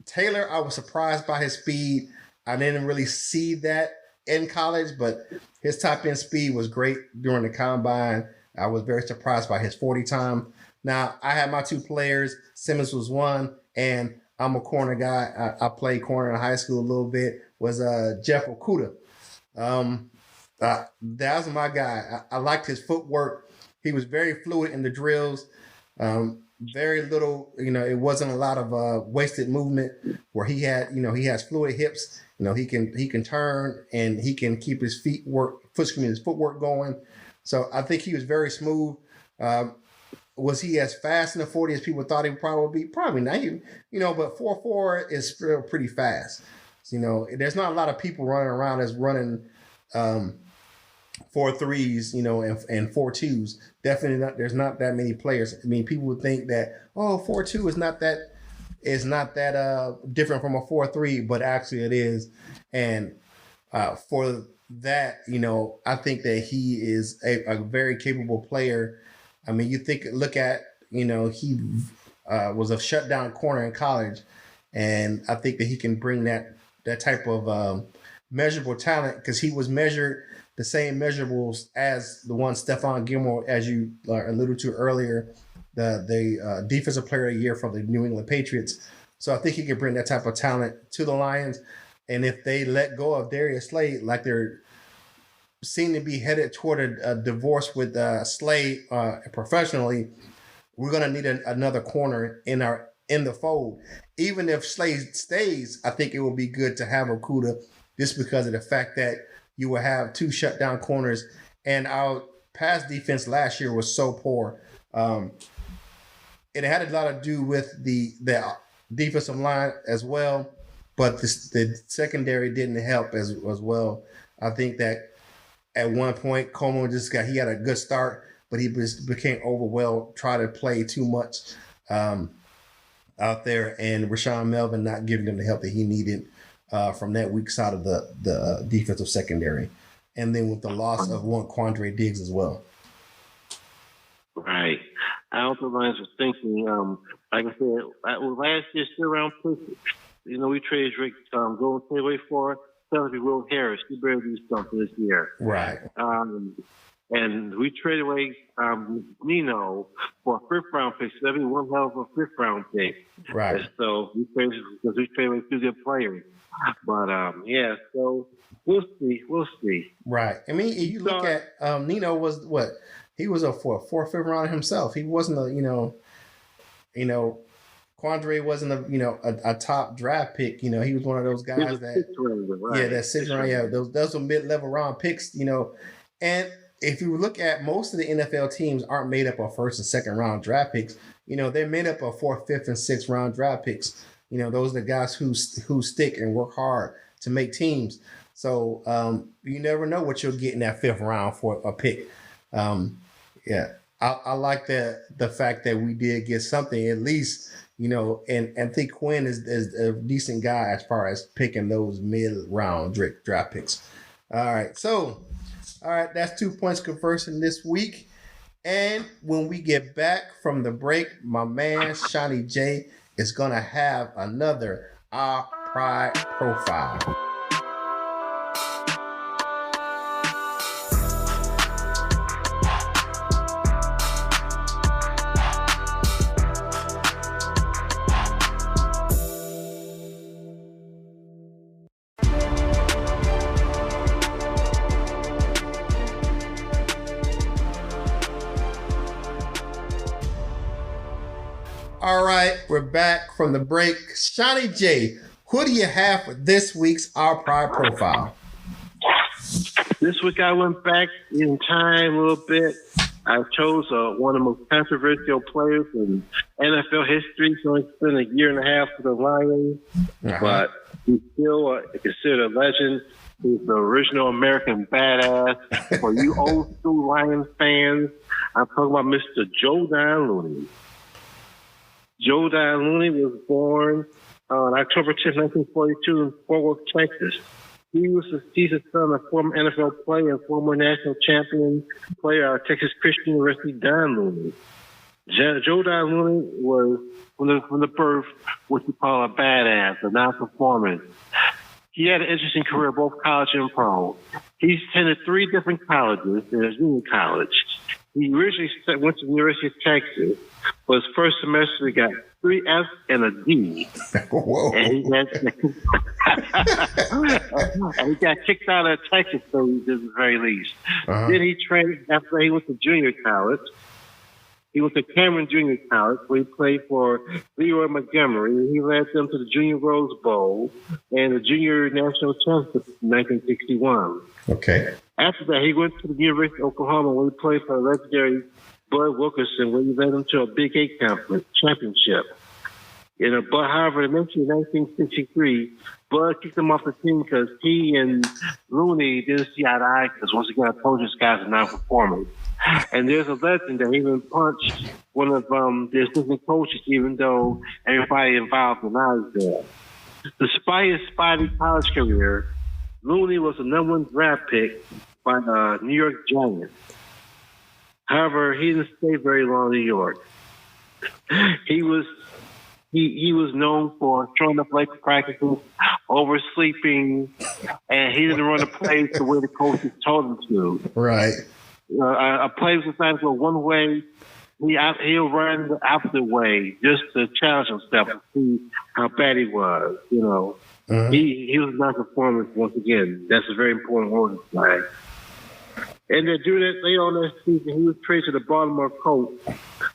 Taylor, I was surprised by his speed. I didn't really see that in college, but his top end speed was great during the combine. I was very surprised by his 40 time. Now, I had my two players. Simmons was one, and I'm a corner guy. I played corner in high school a little bit, was Jeff Okuda. That was my guy. I liked his footwork. He was very fluid in the drills. Very little, it wasn't a lot of wasted movement where he has fluid hips. He can turn and he can keep his footwork going. So I think he was very smooth. Was he as fast in the 40 as people thought he would probably be? Probably not. But 4.4 is still pretty fast. There's not a lot of people running around that's running 4.3s, and 4.2s. Definitely not. There's not that many players. I mean, people would think that 4.2 is not that different from a 4.3, but actually it is. And for that, I think that he is a very capable player. I mean, look at he was a shutdown corner in college, and I think that he can bring that type of measurable talent because he was measured the same measurables as the one Stephon Gilmore, as you alluded to earlier, the defensive player of the year from the New England Patriots. So I think he can bring that type of talent to the Lions. And if they let go of Darius Slade, like they're seem to be headed toward a divorce with Slade professionally, we're going to need another corner in the fold. Even if Slade stays, I think it will be good to have Okuda just because of the fact that you will have two shutdown corners, and our pass defense last year was so poor. It had a lot to do with the defensive line as well, but the secondary didn't help as well. I think that at one point Coleman he had a good start, but he became overwhelmed, tried to play too much out there, and Rashawn Melvin not giving him the help that he needed from that weak side of the defensive secondary. And then with the loss of one Quandre Diggs as well. Right. I also Lions was thinking, like I said, last year still around picks. We traded Drake Golden State away for. That'll be Will Harris. He better do something this year. Right. And And we traded away Nino for a fifth-round pick. So that'd be one hell of a fifth-round pick. Right. And so we traded away two good players. But yeah, so we'll see. Right. I mean, if you look at Nino was what? He was a fourth, fifth round himself. He wasn't Quandre wasn't a top draft pick. He was one of those guys that that sixth round. Yeah, those were mid-level round picks. And if you look at most of the NFL teams aren't made up of first and second round draft picks. They're made up of fourth, fifth, and sixth round draft picks. Those are the guys who stick and work hard to make teams. So you never know what you'll get in that fifth round for a pick. Yeah, I like the fact that we did get something at least. And I think Quinn is a decent guy as far as picking those mid-round draft picks. All right, that's 2 points conversing this week. And when we get back from the break, my man Shawnee J is going to have another Our Pride profile. All right, we're back from the break. Shawnee J, who do you have for this week's Our Pride profile? This week I went back in time a little bit. I chose one of the most controversial players in NFL history. So it's been a year and a half for the Lions, but he's still considered a legend. He's the original American badass. For you old school Lions fans, I'm talking about Mr. Joe Looney. Joe Looney was born on October 10, 1942 in Fort Worth, Texas. He's the son of former NFL player and former national champion player at Texas Christian University, Don Looney. Joe Looney was, from the birth, what you call a badass, a non-performance. He had an interesting career, both college and pro. He attended 3 different colleges in his junior college. He originally went to the University of Texas. For his first semester, he got 3 F's and a D. Whoa. And he got kicked out of Texas, so he did the very least. Then he trained after he went to junior college. He went to Cameron Junior College, where he played for Leroy Montgomery, and he led them to the Junior Rose Bowl and the Junior National Championship in 1961. Okay. After that, he went to the University of Oklahoma, where he played for the legendary Bud Wilkerson, where he led them to a Big 8 conference championship. But however, eventually in 1963, Bud kicked him off the team because he and Looney didn't see eye to eye, because once again, I told you this guy's a non-performer. And there's a legend that he even punched one of the assistant coaches, even though everybody involved denies that. Despite his spotty college career, Looney was the number 1 draft pick by the New York Giants. However, he didn't stay very long in New York. He was known for showing up late for practices, oversleeping, and he didn't run the plays the way the coaches told him to. Right. A play was designed to go one way, he'll run the opposite way just to challenge himself and see how bad he was. He was not performance once again. That's a very important word to flag. And then during that later on that season, he was traded to the Baltimore Colts,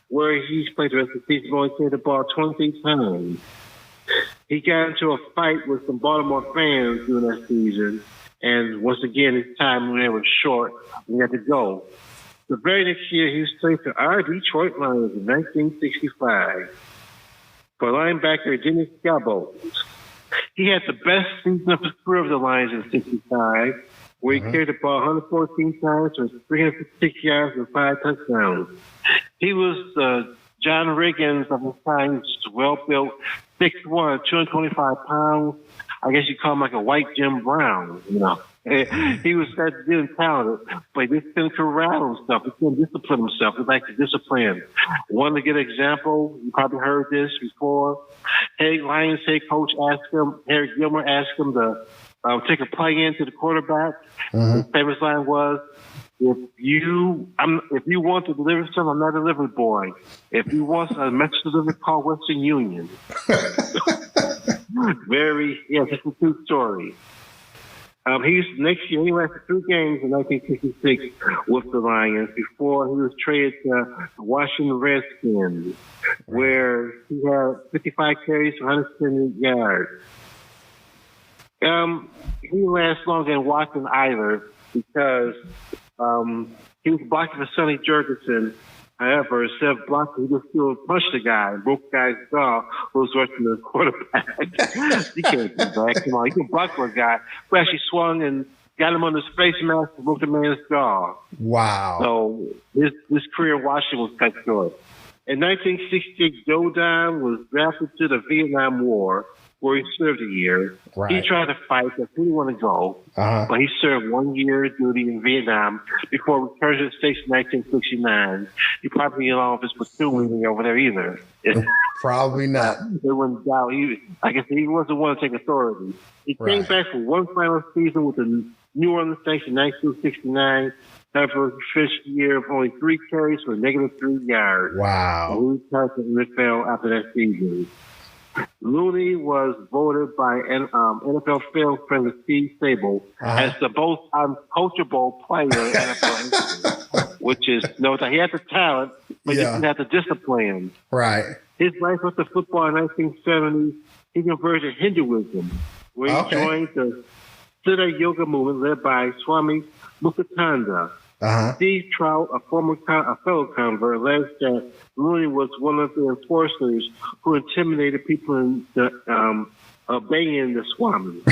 where he played the rest of the season, only carried the ball 23 times. He got into a fight with some Baltimore fans during that season, and once again, his time there was short, and he had to go. The very next year, he was traded to our Detroit Lions in 1965 for linebacker Jimmy Scabo. He had the best season of his career of the Lions in 65, where he carried the ball 114 times for 356 yards and 5 touchdowns. He was John Riggins of his time, well-built, 6'1", 225 pounds. I guess you call him like a white Jim Brown, He was that good and talented, but he just couldn't corral himself. He couldn't discipline himself. He liked to discipline. One to get an example, you probably heard this before. Lions head coach Harry Gilmer asked him to take a play into the quarterback. His famous line was, if you want to deliver something, I'm not a delivery boy. If you want a message delivered, call Western Union. This is a true story. Next year, he lasted 3 games in 1966 with the Lions before he was traded to the Washington Redskins, where he had 55 carries for 170 yards. He didn't last long in Washington either because he was blocking for Sonny Jurgensen. However, instead of blocking, he just still punched the guy and broke the guy's jaw who was rushing the quarterback. He can't do that. Come on, he can block for a guy who actually swung and got him on his face mask and broke the man's jaw. Wow. So his career in Washington was cut short. In 1968, Joe Don was drafted to the Vietnam War, where he served a year. Right. He tried to fight, but he didn't want to go. But he served 1 year duty in Vietnam before returning to the States in 1969. He probably didn't know if his platoon leaving over there either. Probably not. They wouldn't doubt. I guess he wasn't one to take authority. He came back for one final season with the New Orleans Saints in 1969. However, he finished the year of only 3 carries for -3 yards. Wow. And he retired from the NFL after that season. Looney was voted by NFL Film Friend Steve Sable as the most uncoachable player in NFL history, which is that he had the talent, but he didn't have the discipline. Right. His life with the football in 1970, he converted to Hinduism, where he joined the Siddha Yoga movement led by Swami Muktananda. Steve Trout, a fellow convert, alleged that Looney was one of the enforcers who intimidated people into obeying the Swami.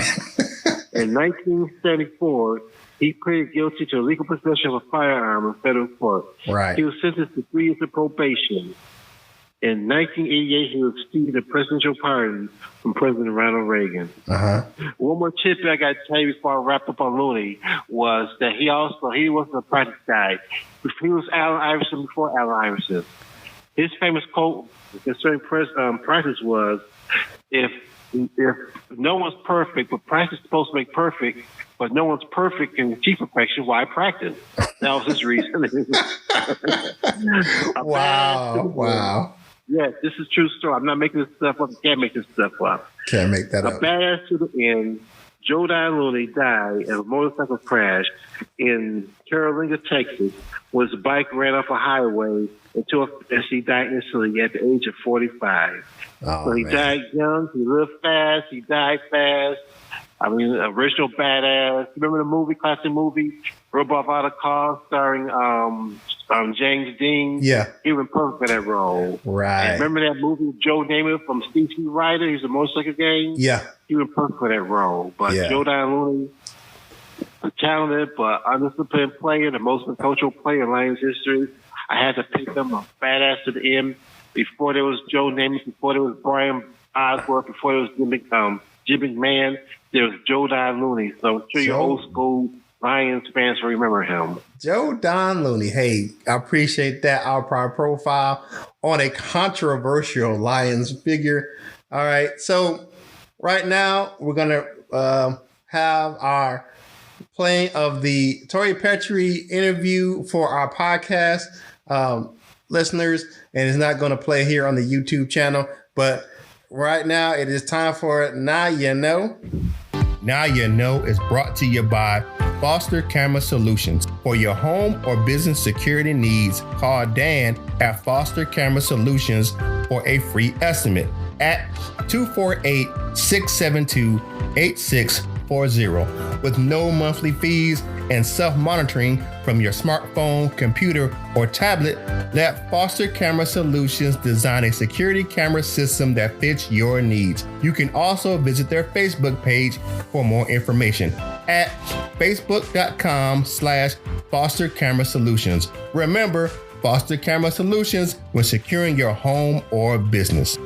In 1974, he pleaded guilty to illegal possession of a firearm in federal court. Right. He was sentenced to 3 years of probation. In 1988, he received a presidential pardon from President Ronald Reagan. One more tidbit I got to tell you before I wrap up on Looney was that he wasn't a practice guy. He was Allen Iverson before Allen Iverson. His famous quote concerning practice was, if no one's perfect, but practice is supposed to make perfect, but no one's perfect in achieve perfection, why practice? That was his reason. Wow. Yes, this is a true story. I'm not making this stuff up. You can't make this stuff up. Can't make that up. A badass to the end, Joe Don Looney died in a motorcycle crash in Carolina, Texas, when his bike ran off a highway until he died instantly at the age of 45. So he died young, he lived fast, he died fast. I mean, original badass. Remember the classic movie, Robot Out of Car, starring James Dean? Yeah. He was perfect for that role. Right. And remember that movie, Joe Namath from Steve T. Ryder? He's a motorcycle gang? Yeah. He was perfect for that role. But Joe Don Looney, a talented but undisciplined player, the most uncoachable player in Lions history. I had to pick him, a badass to the end. Before there was Joe Namath, before there was Brian Osborne, before there was Jim McMahon, there was Joe Don Looney. So I'm sure your old school Lions fans will remember him. Joe Don Looney. Hey, I appreciate that. Our profile on a controversial Lions figure. All right. So right now we're going to have our playing of the Tori Petry interview for our podcast listeners. And it's not going to play here on the YouTube channel, but right now it is time for Now You Know. Now You Know is brought to you by Foster Camera Solutions. For your home or business security needs, call Dan at Foster Camera Solutions for a free estimate at 248-672-8640 with no monthly fees and self-monitoring from your smartphone, computer, or tablet. Let Foster Camera Solutions design a security camera system that fits your needs. You can also visit their Facebook page for more information at facebook.com/Foster Camera Solutions. Remember, Foster Camera Solutions when securing your home or business.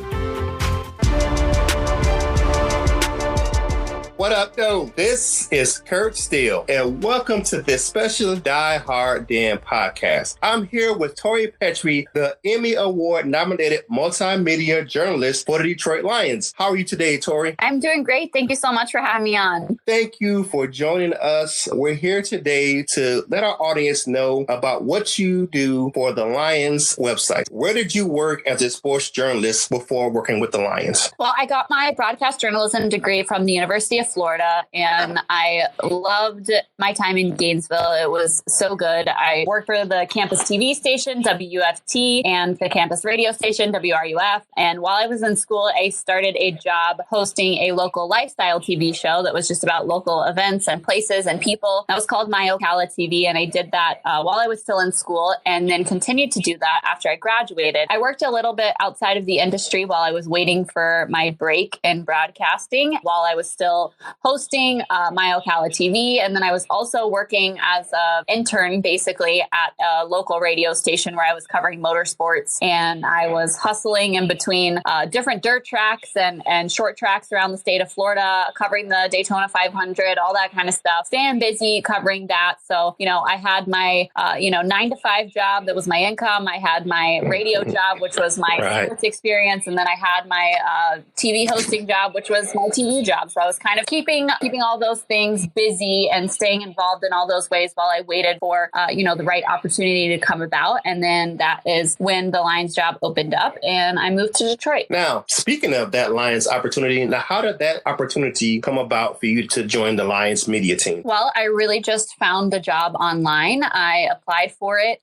What up, though? This is Kurt Steele, and welcome to this special Die Hard Den podcast. I'm here with Tori Petry, the Emmy Award-nominated multimedia journalist for the Detroit Lions. How are you today, Tori? I'm doing great. Thank you so much for having me on. Thank you for joining us. We're here today to let our audience know about what you do for the Lions website. Where did you work as a sports journalist before working with the Lions? Well, I got my broadcast journalism degree from the University of Florida, and I loved my time in Gainesville. It was so good. I worked for the campus TV station, WFT, and the campus radio station, WRUF. And while I was in school, I started a job hosting a local lifestyle TV show that was just about local events and places and people. That was called My Ocala TV, and I did that while I was still in school, and then continued to do that after I graduated. I worked a little bit outside of the industry while I was waiting for my break in broadcasting, while I was still hosting My Ocala TV. And then I was also working as an intern, basically, at a local radio station where I was covering motorsports. And I was hustling in between different dirt tracks and short tracks around the state of Florida, covering the Daytona 500, all that kind of stuff, staying busy covering that. So, I had my, 9-to-5 job that was my income. I had my radio job, which was my sports experience. And then I had my TV hosting job, which was my TV job. So I was kind of keeping all those things busy and staying involved in all those ways while I waited for, the right opportunity to come about. And then that is when the Lions job opened up and I moved to Detroit. Now, speaking of that Lions opportunity, now how did that opportunity come about for you to join the Lions media team? Well, I really just found the job online. I applied for it,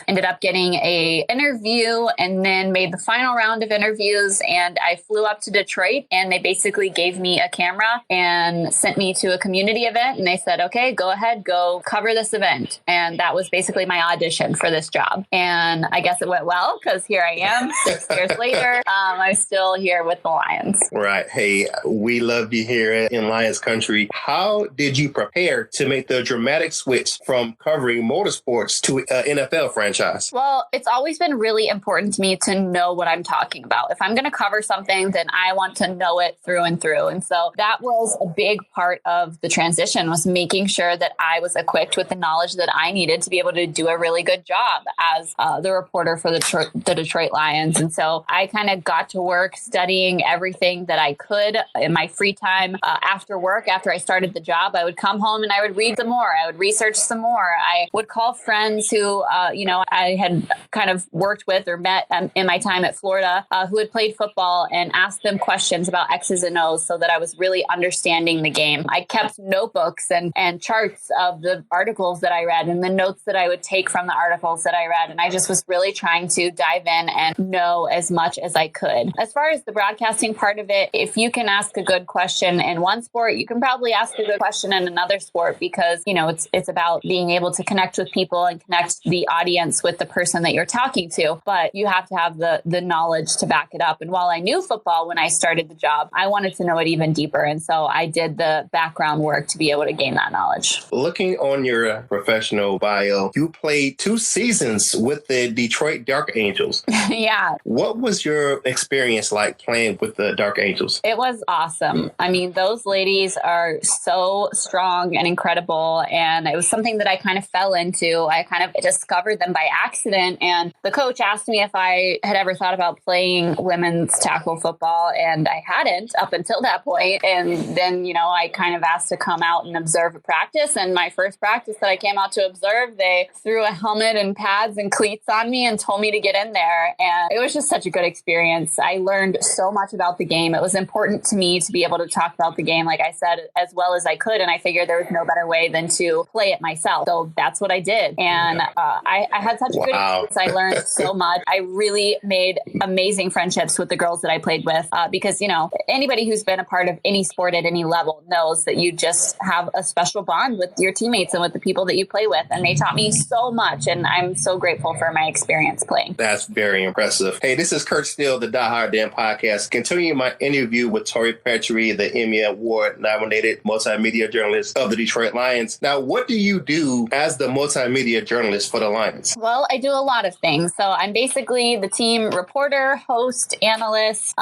ended up getting a interview, and then made the final round of interviews. And I flew up to Detroit, and they basically gave me a camera and sent me to a community event. And they said, okay, go ahead, go cover this event. And that was basically my audition for this job. And I guess it went well, because here I am 6 years later. I'm still here with the Lions. Right. Hey, we love you here in Lions country. How did you prepare to make the dramatic switch from covering motorsports to an NFL franchise? Well, it's always been really important to me to know what I'm talking about. If I'm going to cover something, then I want to know it through and through. And so that was a big part of the transition, was making sure that I was equipped with the knowledge that I needed to be able to do a really good job as the reporter for the Detroit Lions. And so I kind of got to work studying everything that I could in my free time after work. After I started the job, I would come home and I would read some more. I would research some more. I would call friends who, I had kind of worked with or met in my time at Florida who had played football, and ask them questions about X's and O's so that I was really understanding the game. I kept notebooks and charts of the articles that I read and the notes that I would take from the articles that I read. And I just was really trying to dive in and know as much as I could. As far as the broadcasting part of it, if you can ask a good question in one sport, you can probably ask a good question in another sport, because, it's about being able to connect with people and connect the audience with the person that you're talking to. But you have to have the knowledge to back it up. And while I knew football when I started the job, I wanted to know it even deeper. And so I did the background work to be able to gain that knowledge. Looking on your professional bio, you played 2 seasons with the Detroit Dark Angels. Yeah. What was your experience like playing with the Dark Angels? It was awesome. I mean, those ladies are so strong and incredible. And it was something that I kind of fell into. I kind of discovered them by accident. And the coach asked me if I had ever thought about playing women's tackle football. And I hadn't up until that point. And then, I kind of asked to come out and observe a practice. And my first practice that I came out to observe, they threw a helmet and pads and cleats on me and told me to get in there. And it was just such a good experience. I learned so much about the game. It was important to me to be able to talk about the game, like I said, as well as I could. And I figured there was no better way than to play it myself. So that's what I did. And I had such a good experience. I learned so much. I really made amazing friendships with the girls that I played with because, anybody who's been a part of any sport at any level knows that you just have a special bond with your teammates and with the people that you play with. And they taught me so much. And I'm so grateful for my experience playing. That's very impressive. Hey, this is Kurt Steele, the Die Hard Den podcast, continuing my interview with Tori Petry, the Emmy Award-nominated multimedia journalist of the Detroit Lions. Now, what do you do as the multimedia journalist for the Lions? Well, I do a lot of things. So I'm basically the team reporter, host, analyst,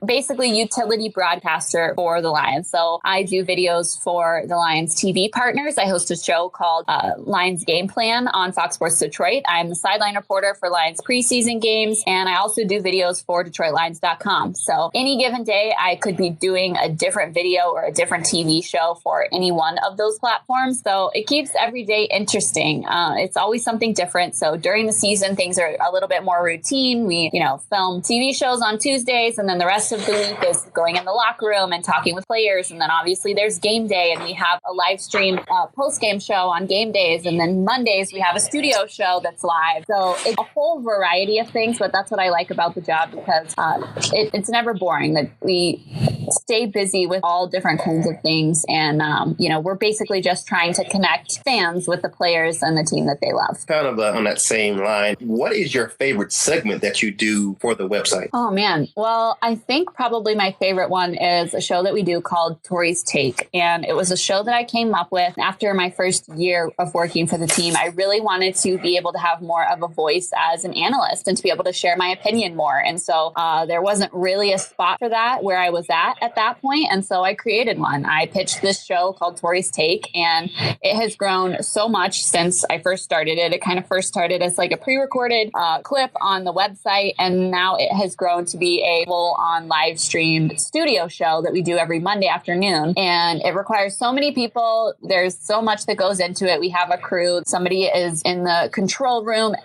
basically utility broadcaster for the the Lions. So I do videos for the Lions TV partners. I host a show called Lions Game Plan on Fox Sports Detroit. I'm the sideline reporter for Lions preseason games, and I also do videos for DetroitLions.com. So any given day, I could be doing a different video or a different TV show for any one of those platforms. So it keeps every day interesting. It's always something different. So during the season, things are a little bit more routine. We, film TV shows on Tuesdays, and then the rest of the week is going in the locker room and talking with players. And then obviously there's game day, and we have a live stream post-game show on game days. And then Mondays, we have a studio show that's live. So it's a whole variety of things, but that's what I like about the job, because it's never boring. That we stay busy with all different kinds of things. And, we're basically just trying to connect fans with the players and the team that they love. Kind of on that same line, what is your favorite segment that you do for the website? Oh, man. Well, I think probably my favorite one is a show that we do called Tori's Take. And it was a show that I came up with after my first year of working for the team. I really wanted to be able to have more of a voice as an analyst and to be able to share my opinion more. And so there wasn't really a spot for that where I was at that point. And so I created one. I pitched this show called Tori's Take, and it has grown so much since I first started it. It kind of first started as like a pre-recorded clip on the website, and now it has grown to be a full-on live streamed studio show that we do every Monday afternoon. And it requires so many people. There's so much that goes into it. We have a crew. Somebody is in the control room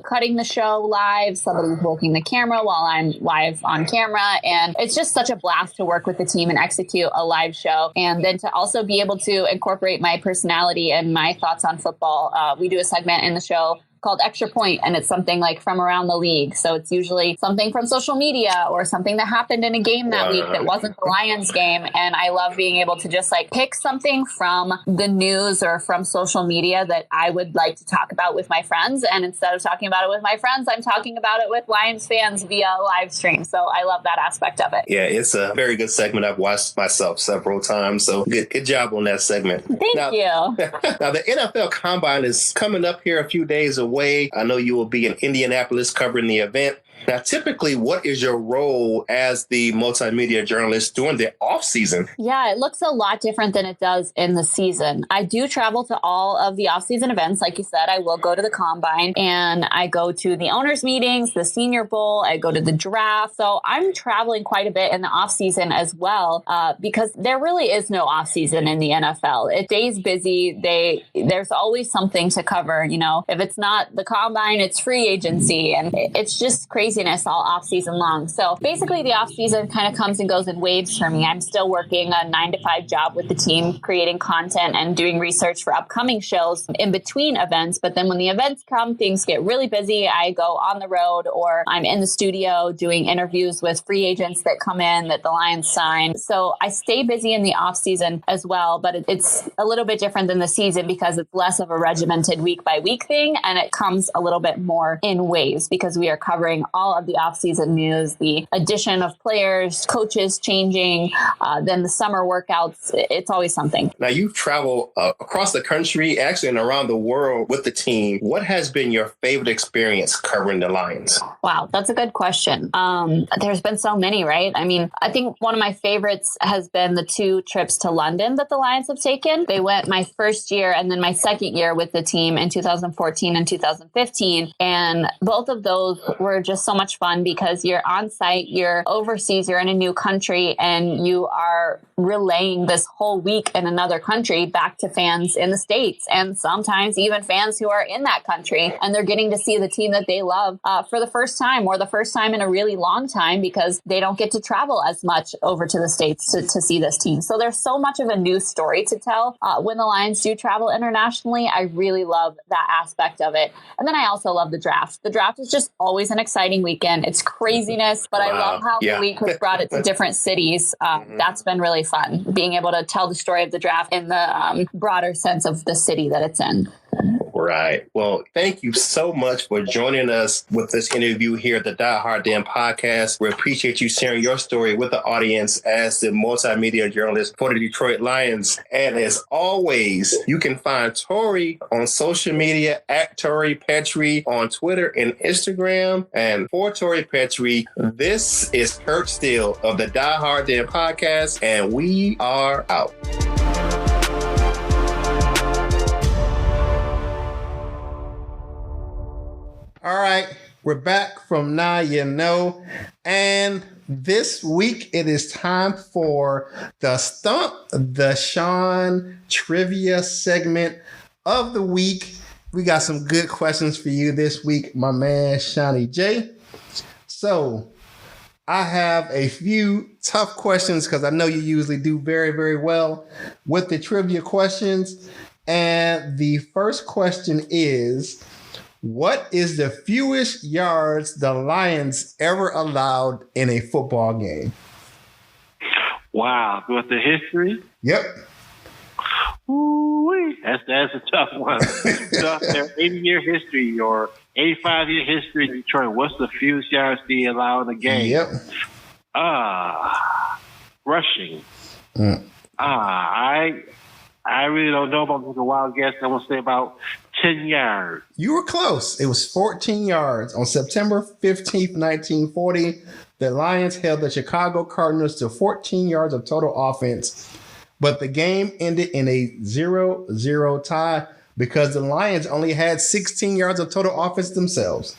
cutting the show live. Somebody's working the camera while I'm live on camera. And it's just such a blast to work with the team and execute a live show. And then to also be able to incorporate my personality and my thoughts on football. We do a segment in the show called Extra Point, and it's something like from around the league. So it's usually something from social media or something that happened in a game that week that wasn't the Lions game. And I love being able to just like pick something from the news or from social media that I would like to talk about with my friends. And instead of talking about it with my friends, I'm talking about it with Lions fans via live stream. So I love that aspect of it. Yeah, it's a very good segment. I've watched myself several times. So good job on that segment. Thank you. Now, the NFL Combine is coming up here a few days away. I know you will be in Indianapolis covering the event. Now, typically, what is your role as the multimedia journalist during the off season? Yeah, it looks a lot different than it does in the season. I do travel to all of the off season events. Like you said, I will go to the Combine, and I go to the owners meetings, the Senior Bowl, I go to the draft. So I'm traveling quite a bit in the off season as well, because there really is no off season in the NFL. It stays busy. There's always something to cover. If it's not the Combine, it's free agency, and it's just craziness all off season long. So basically the off season kind of comes and goes in waves for me. I'm still working a 9-to-5 job with the team, creating content and doing research for upcoming shows in between events. But then when the events come, things get really busy. I go on the road, or I'm in the studio doing interviews with free agents that come in that the Lions sign. So I stay busy in the off season as well, but it's a little bit different than the season because it's less of a regimented week by week thing. And it comes a little bit more in waves because we are covering all of the off-season news, the addition of players, coaches changing, then the summer workouts. It's always something. Now, you travel across the country, actually, and around the world with the team. What has been your favorite experience covering the Lions? Wow, that's a good question. There's been so many, right? I mean, I think one of my favorites has been the 2 trips to London that the Lions have taken. They went my first year and then my second year with the team in 2014 and 2015. And both of those were just so much fun because you're on site, you're overseas, you're in a new country, and you are relaying this whole week in another country back to fans in the States, and sometimes even fans who are in that country, and they're getting to see the team that they love for the first time, or the first time in a really long time, because they don't get to travel as much over to the States to see this team. So there's so much of a new story to tell when the Lions do travel internationally. I really love that aspect of it. And then I also love the draft. The draft is just always an exciting weekend. It's craziness, but I love how the league has brought it to different cities. That's been really fun, being able to tell the story of the draft in the broader sense of the city that it's in. Right. Well, thank you so much for joining us with this interview here at the Die Hard Den podcast. We appreciate you sharing your story with the audience as the multimedia journalist for the Detroit Lions. And as always, you can find Tori on social media at Tori Petry on Twitter and Instagram. And for Tori Petry, this is Kurt Steele of the Die Hard Den podcast, and we are out. All right, we're back from Now You Know, and this week it is time for the Stump the Sean trivia segment of the week. We got some good questions for you this week, my man Shawnee J. So I have a few tough questions because I know you usually do very, very well with the trivia questions. And the first question is, what is the fewest yards the Lions ever allowed in a football game? Wow. With the history? Yep. Ooh-wee. That's a tough one. So their 80-year history or 85-year history in Detroit, what's the fewest yards they allow in a game? Yep. Rushing. I really don't know, but I'm going to take a wild guess. I'm going to say about 10 yards. You were close. It was 14 yards. On September 15th, 1940, the Lions held the Chicago Cardinals to 14 yards of total offense, but the game ended in a 0-0 tie because the Lions only had 16 yards of total offense themselves.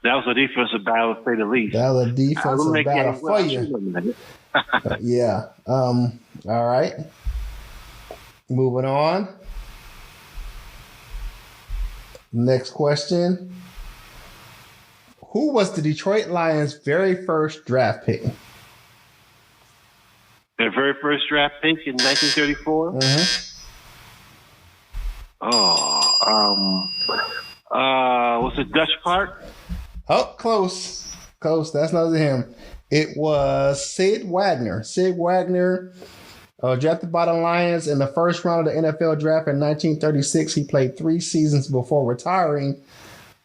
That was a defensive battle, to say the least. That was a defensive battle for you. Yeah. All right. Moving on. Next question. Who was the Detroit Lions' very first draft pick? Their very first draft pick in 1934? Mm-hmm. Was it Dutch Clark? Oh, close. Close. That's not him. It was Sid Wagner. Sid Wagner drafted by the Lions in the first round of the NFL draft in 1936. He played 3 seasons before retiring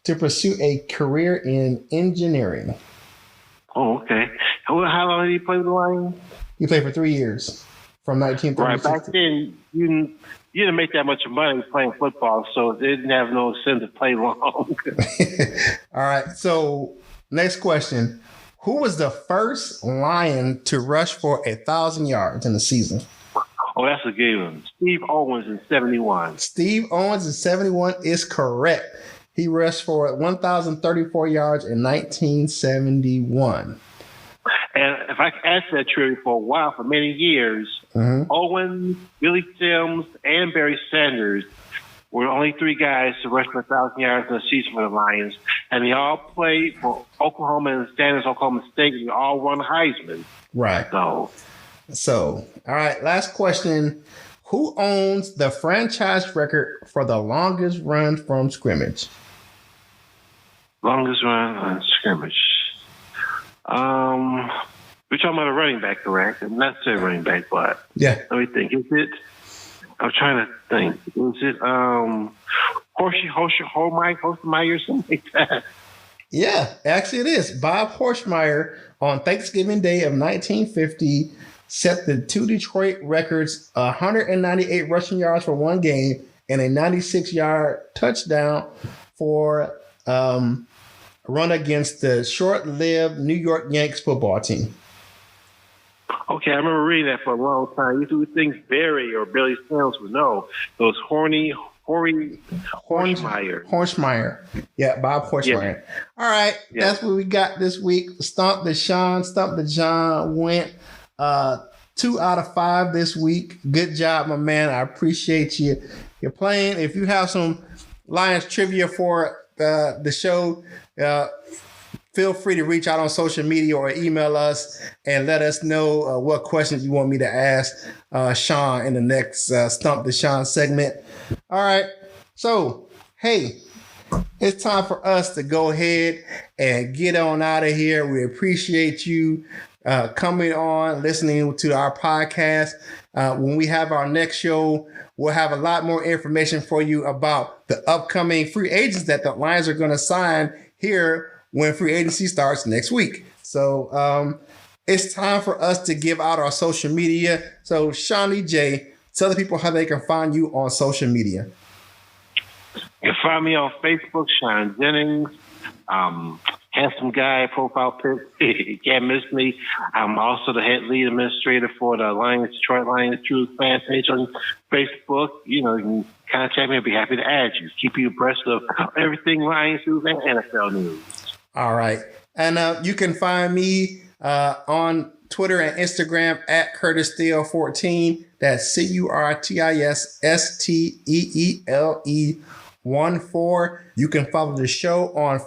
to pursue a career in engineering. Oh, okay. How long did he play with the Lions? He played for 3 years, from 1936. Right, back then, you didn't make that much money playing football, so they didn't have no incentive to play long. All right, so next question. Who was the first Lion to rush for 1,000 yards in the season? Oh, that's a good one. Steve Owens in 71. Steve Owens in 71 is correct. He rushed for 1,034 yards in 1971. And if I could ask that trivia for a while, for many years, Owens, Billy Sims, and Barry Sanders were only 3 guys to rush for 1,000 yards in the season for the Lions. And they all played for Oklahoma and Sanders, Oklahoma State, and they all won Heisman. Right. So, all right, last question. Who owns the franchise record for the longest run from scrimmage? Longest run on scrimmage. We're talking about a running back, correct? Not say running back, but yeah. Let me think. Is it? I'm trying to think. Was it Horstmeyer or something like that? Yeah, actually it is. Bob Horstmeyer on Thanksgiving Day of 1950 set the 2 Detroit records, 198 rushing yards for one game and a 96-yard touchdown for a run against the short-lived New York Yankees football team. Okay, I remember reading that for a long time. You would think Barry or Billy Sims would know. Those Horstmeyer. Yeah, Bob Horstmeyer. Yeah. All right, That's what we got this week. Stump the Sean. Stump the John went 2 out of 5 this week. Good job, my man. I appreciate you. You're playing. If you have some Lions trivia for the show, feel free to reach out on social media or email us and let us know what questions you want me to ask Sean in the next Stump the Sean segment. All right. So, hey, it's time for us to go ahead and get on out of here. We appreciate you coming on, listening to our podcast. When we have our next show, we'll have a lot more information for you about the upcoming free agents that the Lions are going to sign here when free agency starts next week. So it's time for us to give out our social media. So Shawnee J, tell the people how they can find you on social media. You can find me on Facebook, Sean Jennings. Handsome guy, profile pic. You can't miss me. I'm also the head lead administrator for the Detroit Lions Truth fan page on Facebook. You can contact me. I'd be happy to add you. Keep you abreast of everything Lions news and NFL news. All right. And you can find me on Twitter and Instagram at Curtis Steele 14. That's CurtisSteele 14. You can follow the show on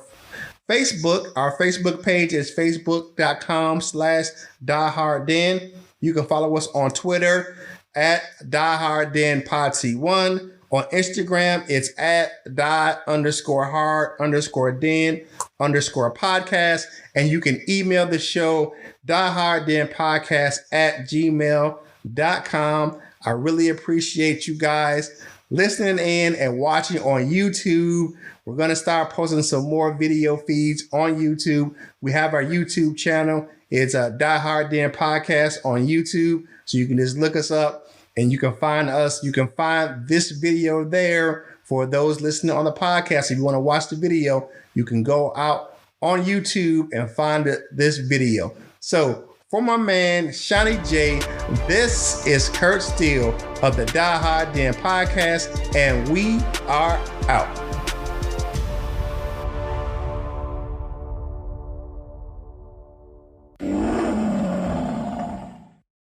Facebook. Our Facebook page is facebook.com/DieHardDen. You can follow us on Twitter at DieHardDenPodC1. On Instagram, it's at die_hard_den_podcast. And you can email the show dieharddenpodcast@gmail.com. I really appreciate you guys listening in and watching on YouTube. We're going to start posting some more video feeds on YouTube. We have our YouTube channel. It's a Die Hard Den Podcast on YouTube. So you can just look us up and you can find us. You can find this video there for those listening on the podcast. If you want to watch the video, you can go out on YouTube and find this video. So for my man, Shawnee J, this is Kurt Steele of the Die Hard Den Podcast, and we are out.